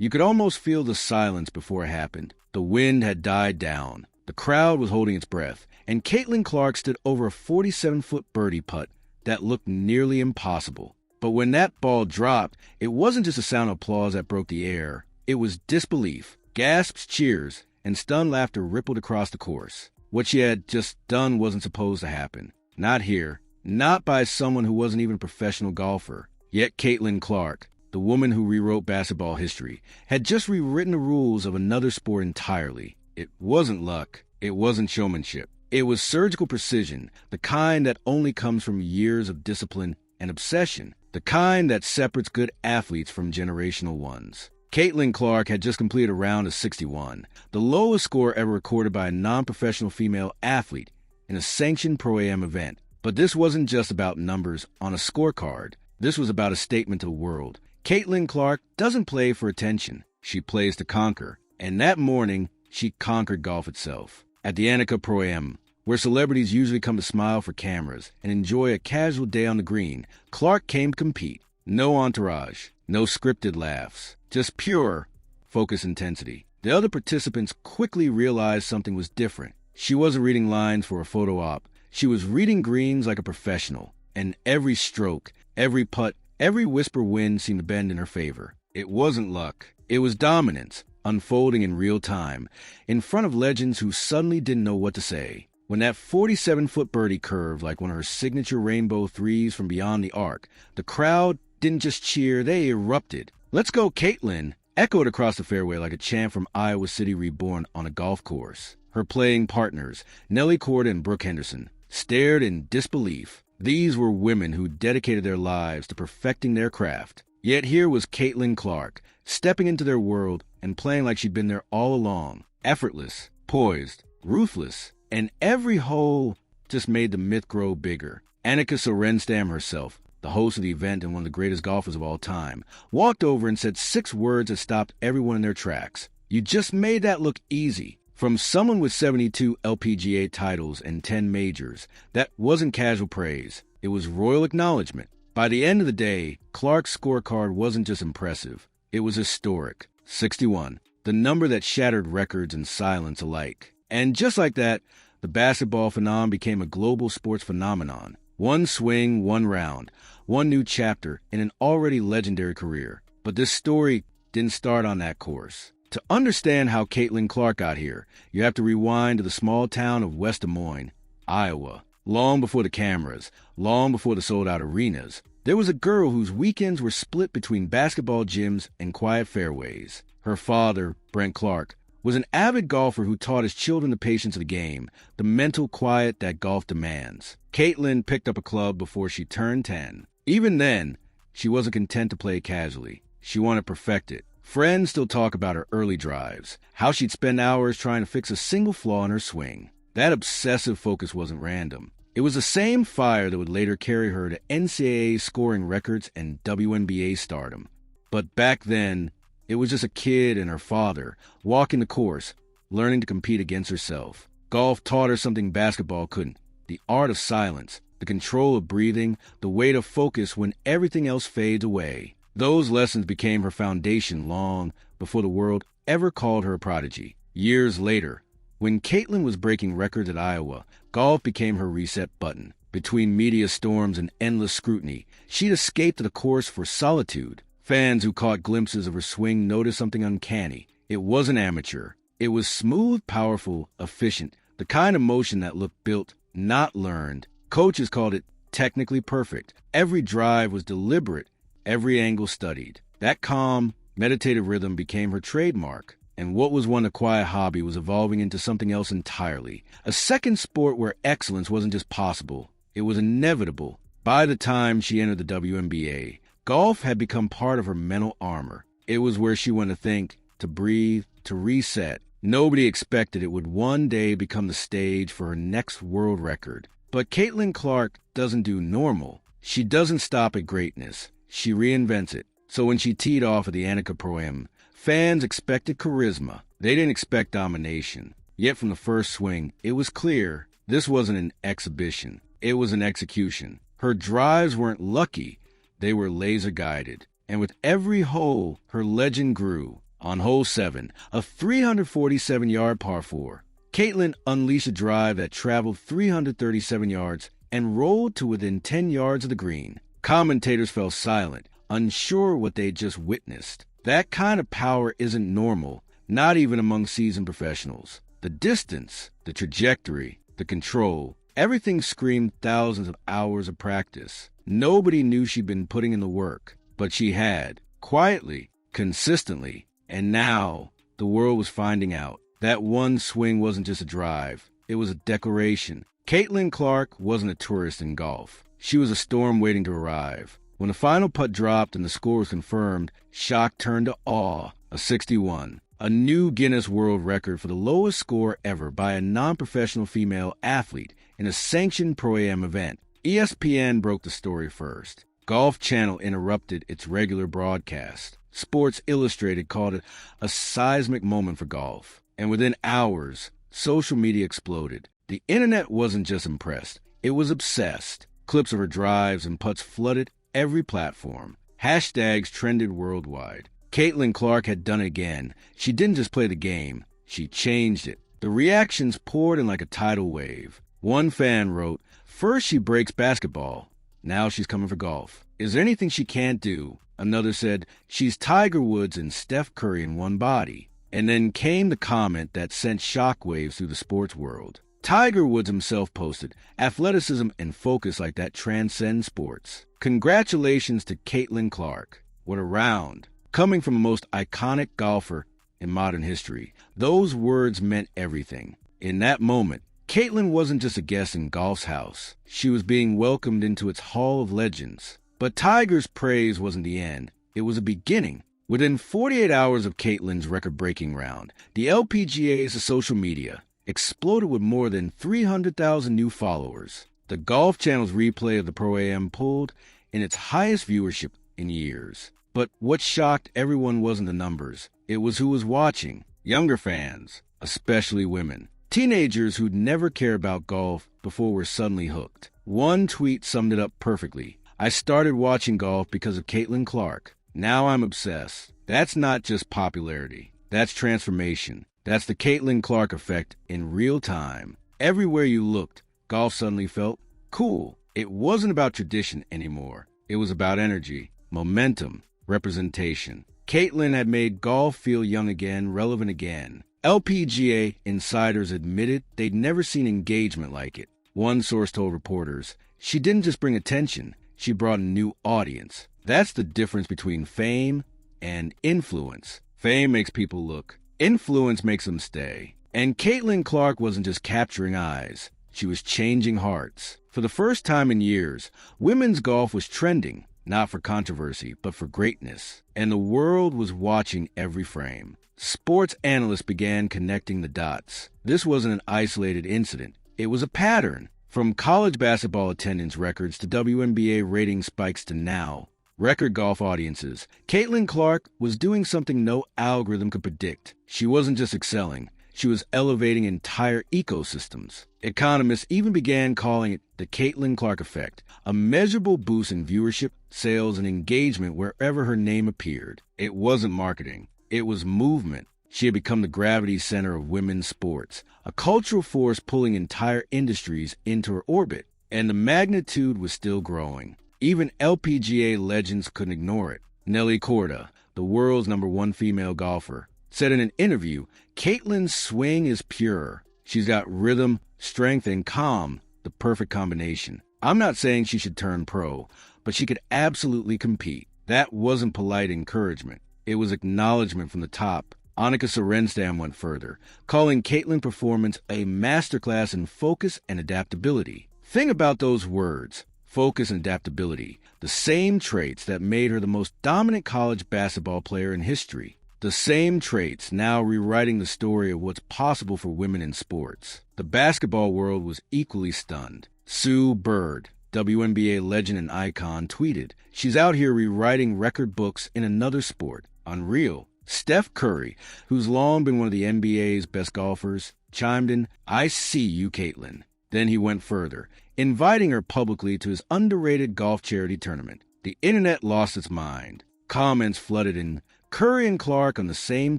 You could almost feel the silence before it happened. The wind had died down. The crowd was holding its breath, and Caitlyn Clark stood over a 47-foot birdie putt that looked nearly impossible. But when that ball dropped, it wasn't just a sound of applause that broke the air. It was disbelief. Gasps, cheers, and stunned laughter rippled across the course. What she had just done wasn't supposed to happen. Not here. Not by someone who wasn't even a professional golfer. Yet Caitlyn Clark, the woman who rewrote basketball history, had just rewritten the rules of another sport entirely. It wasn't luck. It wasn't showmanship. It was surgical precision, the kind that only comes from years of discipline and obsession, the kind that separates good athletes from generational ones. Caitlyn Clark had just completed a round of 61, the lowest score ever recorded by a non-professional female athlete in a sanctioned Pro-Am event. But this wasn't just about numbers on a scorecard. This was about a statement to the world. Caitlyn Clark doesn't play for attention. She plays to conquer. And that morning, she conquered golf itself. At the Annika Pro-Am, where celebrities usually come to smile for cameras and enjoy a casual day on the green, Clark came to compete. No entourage, no scripted laughs, just pure focus intensity. The other participants quickly realized something was different. She wasn't reading lines for a photo op. She was reading greens like a professional, and every stroke, every putt, every whisper wind seemed to bend in her favor. It wasn't luck. It was dominance, unfolding in real time, in front of legends who suddenly didn't know what to say. When that 47-foot birdie curved like one of her signature rainbow threes from beyond the arc, the crowd didn't just cheer, they erupted. "Let's go, Caitlyn!" echoed across the fairway like a chant from Iowa City reborn on a golf course. Her playing partners, Nellie Korda and Brooke Henderson, stared in disbelief. These were women who dedicated their lives to perfecting their craft. Yet here was Caitlyn Clark, stepping into their world and playing like she'd been there all along. Effortless, poised, ruthless, and every hole just made the myth grow bigger. Annika Sorenstam herself, the host of the event and one of the greatest golfers of all time, walked over and said 6 words that stopped everyone in their tracks. "You just made that look easy." From someone with 72 LPGA titles and 10 majors, that wasn't casual praise. It was royal acknowledgement. By the end of the day, Clark's scorecard wasn't just impressive. It was historic. 61, the number that shattered records and silence alike. And just like that, the basketball phenom became a global sports phenomenon. One swing, one round, one new chapter in an already legendary career. But this story didn't start on that course. To understand how Caitlyn Clark got here, you have to rewind to the small town of West Des Moines, Iowa. Long before the cameras, long before the sold-out arenas, there was a girl whose weekends were split between basketball gyms and quiet fairways. Her father, Brent Clark, was an avid golfer who taught his children the patience of the game, the mental quiet that golf demands. Caitlyn picked up a club before she turned 10. Even then, she wasn't content to play casually. She wanted to perfect it. Friends still talk about her early drives, how she'd spend hours trying to fix a single flaw in her swing. That obsessive focus wasn't random. It was the same fire that would later carry her to NCAA scoring records and WNBA stardom. But back then, it was just a kid and her father, walking the course, learning to compete against herself. Golf taught her something basketball couldn't: the art of silence, the control of breathing, the weight of focus when everything else fades away. Those lessons became her foundation long before the world ever called her a prodigy. Years later, when Caitlyn was breaking records at Iowa, golf became her reset button. Between media storms and endless scrutiny, she'd escaped to the course for solitude. Fans who caught glimpses of her swing noticed something uncanny. It wasn't amateur. It was smooth, powerful, efficient, the kind of motion that looked built, not learned. Coaches called it technically perfect. Every drive was deliberate, every angle studied. That calm, meditative rhythm became her trademark. And what was once a quiet hobby was evolving into something else entirely. A second sport where excellence wasn't just possible, it was inevitable. By the time she entered the WNBA, golf had become part of her mental armor. It was where she went to think, to breathe, to reset. Nobody expected it would one day become the stage for her next world record. But Caitlyn Clark doesn't do normal. She doesn't stop at greatness. She reinvents it. So when she teed off at the Annika Pro-Am, fans expected charisma. They didn't expect domination. Yet from the first swing, it was clear this wasn't an exhibition. It was an execution. Her drives weren't lucky. They were laser-guided. And with every hole, her legend grew. On hole 7, a 347-yard par 4, Caitlyn unleashed a drive that traveled 337 yards and rolled to within 10 yards of the green. Commentators fell silent, unsure what they'd just witnessed. That kind of power isn't normal, not even among seasoned professionals. The distance, the trajectory, the control, everything screamed thousands of hours of practice. Nobody knew she'd been putting in the work, but she had, quietly, consistently, and now the world was finding out. That one swing wasn't just a drive, it was a declaration. Caitlyn Clark wasn't a tourist in golf. She was a storm waiting to arrive. When the final putt dropped and the score was confirmed, shock turned to awe. A 61. A new Guinness World Record for the lowest score ever by a non-professional female athlete in a sanctioned Pro-Am event. ESPN broke the story first. Golf Channel interrupted its regular broadcast. Sports Illustrated called it a seismic moment for golf. And within hours, social media exploded. The internet wasn't just impressed, it was obsessed. Clips of her drives and putts flooded every platform. Hashtags trended worldwide. Caitlyn Clark had done it again. She didn't just play the game, she changed it. The reactions poured in like a tidal wave. One fan wrote, "First she breaks basketball, now she's coming for golf. Is there anything she can't do?" Another said, "She's Tiger Woods and Steph Curry in one body." And then came the comment that sent shockwaves through the sports world. Tiger Woods himself posted, "Athleticism and focus like that transcend sports. Congratulations to Caitlyn Clark. What a round." Coming from the most iconic golfer in modern history, those words meant everything. In that moment, Caitlyn wasn't just a guest in golf's house. She was being welcomed into its Hall of Legends. But Tiger's praise wasn't the end. It was a beginning. Within 48 hours of Caitlyn's record-breaking round, the LPGA's social media exploded with more than 300,000 new followers. The Golf Channel's replay of the Pro-Am pulled in its highest viewership in years. But what shocked everyone wasn't the numbers. It was who was watching. Younger fans, especially women. Teenagers who'd never cared about golf before were suddenly hooked. One tweet summed it up perfectly. "I started watching golf because of Caitlyn Clark. Now I'm obsessed." That's not just popularity. That's transformation. That's the Caitlyn Clark effect in real time. Everywhere you looked, golf suddenly felt cool. It wasn't about tradition anymore. It was about energy, momentum, representation. Caitlyn had made golf feel young again, relevant again. LPGA insiders admitted they'd never seen engagement like it. One source told reporters, "She didn't just bring attention, she brought a new audience." That's the difference between fame and influence. Fame makes people look. Influence makes them stay. And Caitlyn Clark wasn't just capturing eyes. She was changing hearts. For the first time in years, women's golf was trending, not for controversy, but for greatness. And the world was watching every frame. Sports analysts began connecting the dots. This wasn't an isolated incident. It was a pattern. From college basketball attendance records to WNBA rating spikes to now, record golf audiences. Caitlyn Clark was doing something no algorithm could predict. She wasn't just excelling. She was elevating entire ecosystems. Economists even began calling it the Caitlyn Clark effect, a measurable boost in viewership, sales, and engagement wherever her name appeared. It wasn't marketing. It was movement. She had become the gravity center of women's sports, a cultural force pulling entire industries into her orbit. And the magnitude was still growing. Even LPGA legends couldn't ignore it. Nelly Korda, the world's #1 female golfer, said in an interview, "Caitlyn's swing is pure. She's got rhythm, strength, and calm, the perfect combination. I'm not saying she should turn pro, but she could absolutely compete." That wasn't polite encouragement. It was acknowledgement from the top. Annika Sorenstam went further, calling Caitlyn's performance a masterclass in focus and adaptability. Think about those words. Focus and adaptability, the same traits that made her the most dominant college basketball player in history. The same traits now rewriting the story of what's possible for women in sports. The basketball world was equally stunned. Sue Bird, WNBA legend and icon, tweeted, "She's out here rewriting record books in another sport. Unreal." Steph Curry, who's long been one of the NBA's best golfers, chimed in, "I see you, Caitlyn." Then he went further, inviting her publicly to his underrated golf charity tournament. The internet lost its mind. Comments flooded in, Curry and Clark on the same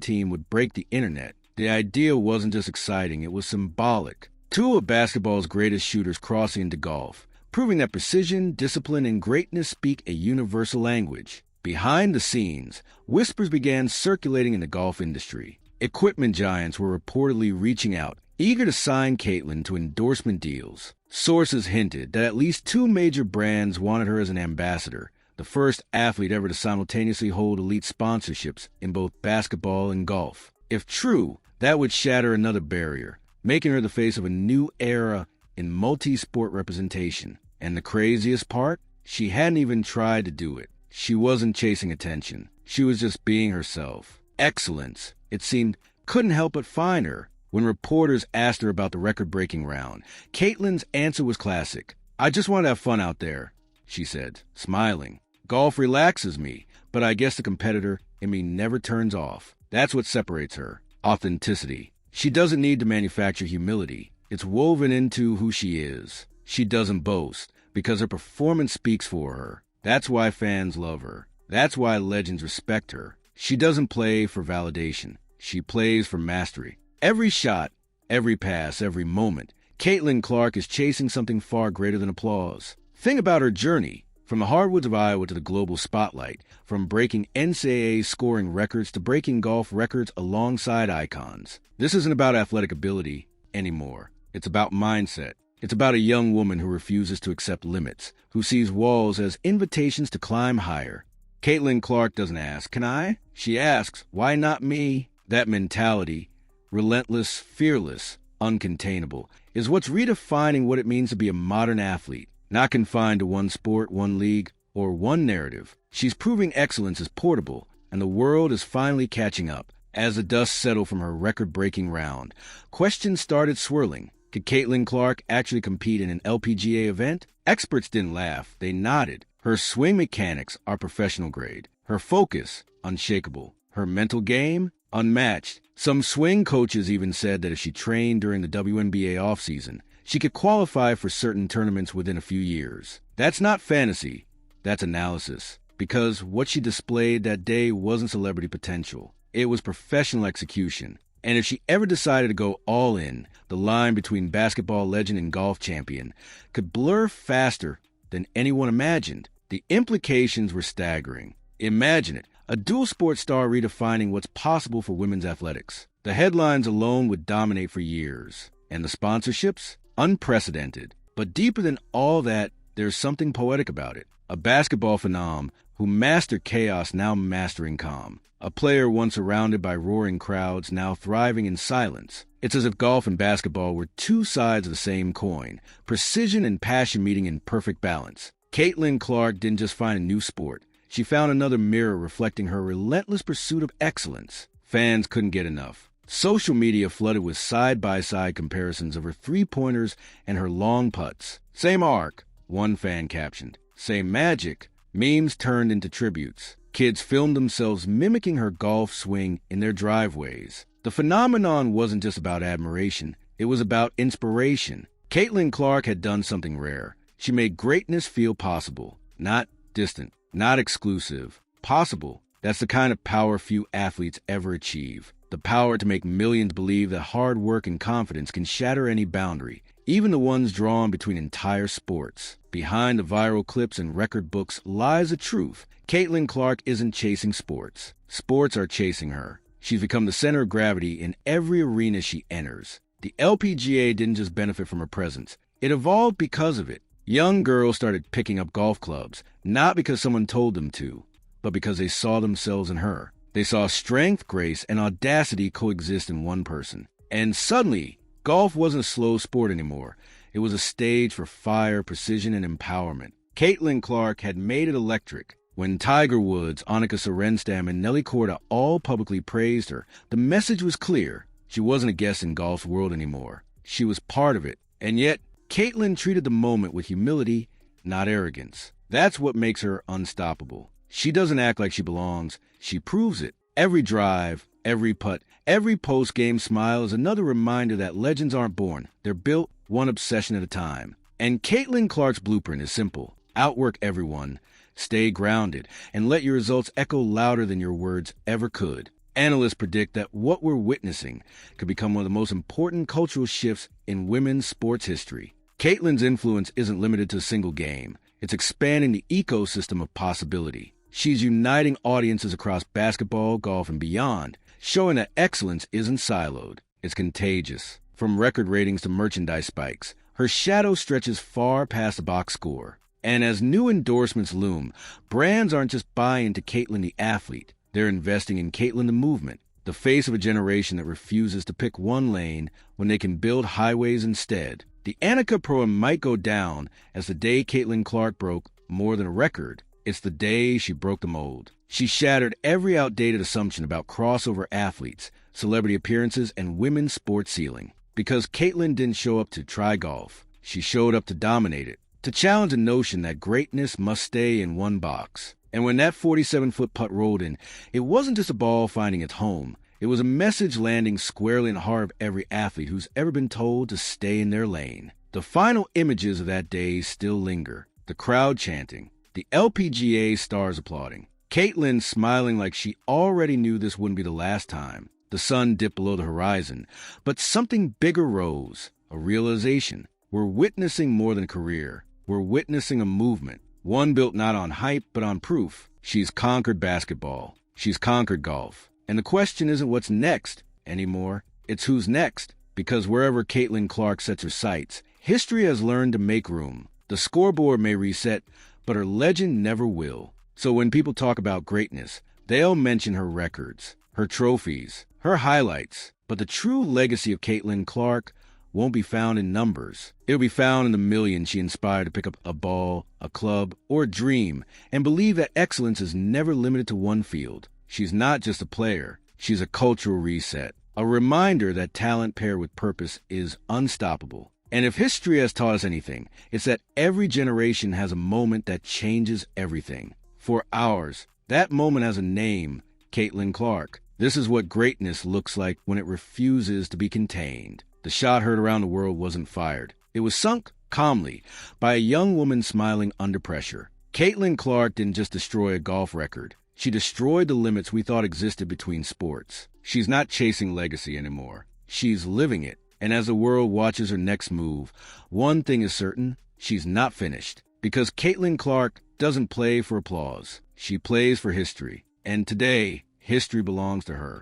team would break the internet. The idea wasn't just exciting, it was symbolic. Two of basketball's greatest shooters crossing into golf, proving that precision, discipline, and greatness speak a universal language. Behind the scenes, whispers began circulating in the golf industry. Equipment giants were reportedly reaching out, eager to sign Caitlyn to endorsement deals. Sources hinted that at least two major brands wanted her as an ambassador, the first athlete ever to simultaneously hold elite sponsorships in both basketball and golf. If true, that would shatter another barrier, making her the face of a new era in multi-sport representation. And the craziest part? She hadn't even tried to do it. She wasn't chasing attention. She was just being herself. Excellence, it seemed, couldn't help but find her. When reporters asked her about the record-breaking round, Caitlyn's answer was classic. "I just want to have fun out there," she said, smiling. "Golf relaxes me, but I guess the competitor in me never turns off." That's what separates her. Authenticity. She doesn't need to manufacture humility. It's woven into who she is. She doesn't boast, because her performance speaks for her. That's why fans love her. That's why legends respect her. She doesn't play for validation. She plays for mastery. Every shot, every pass, every moment, Caitlyn Clark is chasing something far greater than applause. Think about her journey. From the hardwoods of Iowa to the global spotlight, from breaking NCAA scoring records to breaking golf records alongside icons. This isn't about athletic ability anymore. It's about mindset. It's about a young woman who refuses to accept limits, who sees walls as invitations to climb higher. Caitlyn Clark doesn't ask, "Can I?" She asks, "Why not me?" That mentality, relentless, fearless, uncontainable, is what's redefining what it means to be a modern athlete. Not confined to one sport, one league, or one narrative. She's proving excellence is portable, and the world is finally catching up. As the dust settled from her record-breaking round, questions started swirling. Could Caitlyn Clark actually compete in an LPGA event? Experts didn't laugh. They nodded. Her swing mechanics are professional grade. Her focus, unshakable. Her mental game, unmatched. Some swing coaches even said that if she trained during the WNBA offseason, she could qualify for certain tournaments within a few years. That's not fantasy. That's analysis. Because what she displayed that day wasn't celebrity potential. It was professional execution. And if she ever decided to go all in, the line between basketball legend and golf champion could blur faster than anyone imagined. The implications were staggering. Imagine it, a dual sport star redefining what's possible for women's athletics. The headlines alone would dominate for years. And the sponsorships? Unprecedented. But deeper than all that, there's something poetic about it. A basketball phenom who mastered chaos, now mastering calm. A player once surrounded by roaring crowds, now thriving in silence. It's as if golf and basketball were two sides of the same coin, precision and passion meeting in perfect balance. Caitlyn Clark didn't just find a new sport. She found another mirror reflecting her relentless pursuit of excellence. Fans couldn't get enough. Social media flooded with side-by-side comparisons of her three-pointers and her long putts. "Same arc," one fan captioned. "Same magic." Memes turned into tributes. Kids filmed themselves mimicking her golf swing in their driveways. The phenomenon wasn't just about admiration. It was about inspiration. Caitlyn Clark had done something rare. She made greatness feel possible. Not distant. Not exclusive. Possible. That's the kind of power few athletes ever achieve. The power to make millions believe that hard work and confidence can shatter any boundary, even the ones drawn between entire sports. Behind the viral clips and record books lies the truth. Caitlyn Clark isn't chasing sports. Sports are chasing her. She's become the center of gravity in every arena she enters. The LPGA didn't just benefit from her presence. It evolved because of it. Young girls started picking up golf clubs, not because someone told them to, but because they saw themselves in her. They saw strength, grace, and audacity coexist in one person. And suddenly, golf wasn't a slow sport anymore. It was a stage for fire, precision, and empowerment. Caitlyn Clark had made it electric. When Tiger Woods, Annika Sorenstam, and Nelly Korda all publicly praised her, the message was clear. She wasn't a guest in golf's world anymore. She was part of it. And yet, Caitlyn treated the moment with humility, not arrogance. That's what makes her unstoppable. She doesn't act like she belongs. She proves it. Every drive, every putt, every post-game smile is another reminder that legends aren't born. They're built one obsession at a time. And Caitlyn Clark's blueprint is simple. Outwork everyone, Stay grounded and let your results echo louder than your words ever could. Analysts predict that what we're witnessing could become one of the most important cultural shifts in women's sports history. Caitlyn's influence isn't limited to a single game. It's expanding the ecosystem of possibility. She's uniting audiences across basketball, golf, and beyond, showing that excellence isn't siloed. It's contagious. From record ratings to merchandise spikes, her shadow stretches far past the box score. And as new endorsements loom, brands aren't just buying into Caitlyn the athlete. They're investing in Caitlyn the movement, the face of a generation that refuses to pick one lane when they can build highways instead. The Annika Pro might go down as the day Caitlyn Clark broke more than a record. It's the day she broke the mold. She shattered every outdated assumption about crossover athletes, celebrity appearances, and women's sports ceiling. Because Caitlyn didn't show up to try golf. She showed up to dominate it, to challenge the notion that greatness must stay in one box. And when that 47-foot putt rolled in, it wasn't just a ball finding its home. It was a message landing squarely in the heart of every athlete who's ever been told to stay in their lane. The final images of that day still linger. The crowd chanting. The LPGA stars applauding. Caitlyn smiling like she already knew this wouldn't be the last time. The sun dipped below the horizon. But something bigger rose. A realization. We're witnessing more than a career. We're witnessing a movement. One built not on hype, but on proof. She's conquered basketball. She's conquered golf. And the question isn't what's next anymore. It's who's next. Because wherever Caitlyn Clark sets her sights, history has learned to make room. The scoreboard may reset, but her legend never will. So when people talk about greatness, they'll mention her records, her trophies, her highlights. But the true legacy of Caitlyn Clark won't be found in numbers. It'll be found in the millions she inspired to pick up a ball, a club, or a dream, and believe that excellence is never limited to one field. She's not just a player. She's a cultural reset, a reminder that talent paired with purpose is unstoppable. And if history has taught us anything, it's that every generation has a moment that changes everything. For ours, that moment has a name, Caitlyn Clark. This is what greatness looks like when it refuses to be contained. The shot heard around the world wasn't fired. It was sunk calmly by a young woman smiling under pressure. Caitlyn Clark didn't just destroy a golf record. She destroyed the limits we thought existed between sports. She's not chasing legacy anymore. She's living it. And as the world watches her next move, one thing is certain, she's not finished. Because Caitlyn Clark doesn't play for applause. She plays for history. And today, history belongs to her.